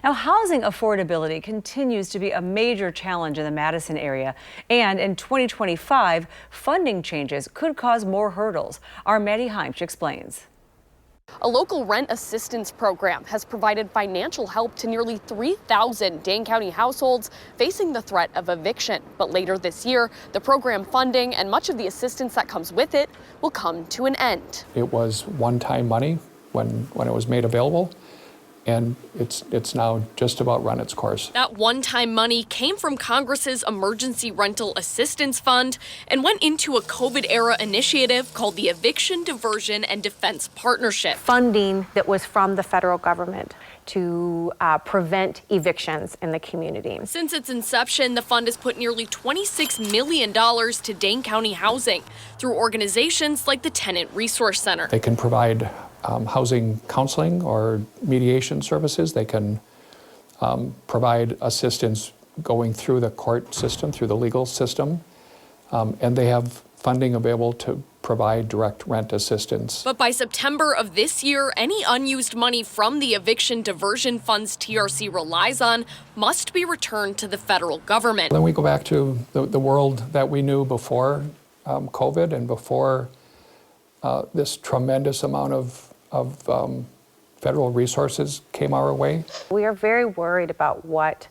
Now, housing affordability continues to be a major challenge in the Madison area, and in 2025, funding changes could cause more hurdles. Our Maddie Heimsch explains. A local rent assistance program has provided financial help to nearly 3,000 Dane County households facing the threat of eviction. But later this year, the program funding and much of the assistance that comes with it will come to an end. It was one-time money when it was made available, and it's now just about run its course. That one-time money came from Congress's Emergency Rental Assistance Fund and went into a COVID-era initiative called the Eviction, Diversion, and Defense Partnership. Funding that was from the federal government to prevent evictions in the community. Since its inception, the fund has put nearly $26 million to Dane County housing through organizations like the Tenant Resource Center. They can provide housing counseling or mediation services. They can provide assistance going through the court system, through the legal system, and they have funding available to provide direct rent assistance. But by September of this year, any unused money from the Eviction Diversion Funds TRC relies on must be returned to the federal government. Then we go back to the world that we knew before COVID and before this tremendous amount of federal resources came our way. We are very worried about what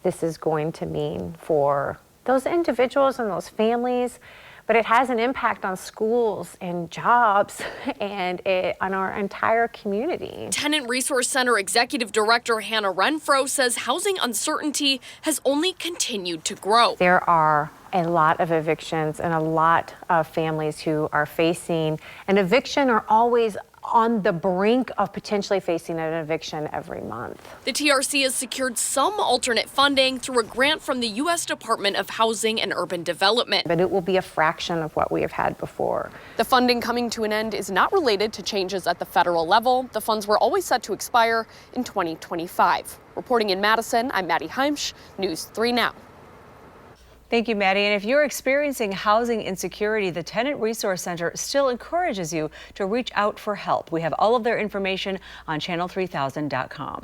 this is going to mean for those individuals and those families, but it has an impact on schools and jobs and on our entire community. Tenant Resource Center Executive Director Hannah Renfro says housing uncertainty has only continued to grow. There are a lot of evictions and a lot of families who are facing an eviction or always on the brink of potentially facing an eviction every month. The TRC has secured some alternate funding through a grant from the U.S. Department of Housing and Urban Development. But it will be a fraction of what we have had before. The funding coming to an end is not related to changes at the federal level. The funds were always set to expire in 2025. Reporting in Madison, I'm Maddie Heimsch, News 3 Now. Thank you, Maddie. And if you're experiencing housing insecurity, the Tenant Resource Center still encourages you to reach out for help. We have all of their information on channel3000.com.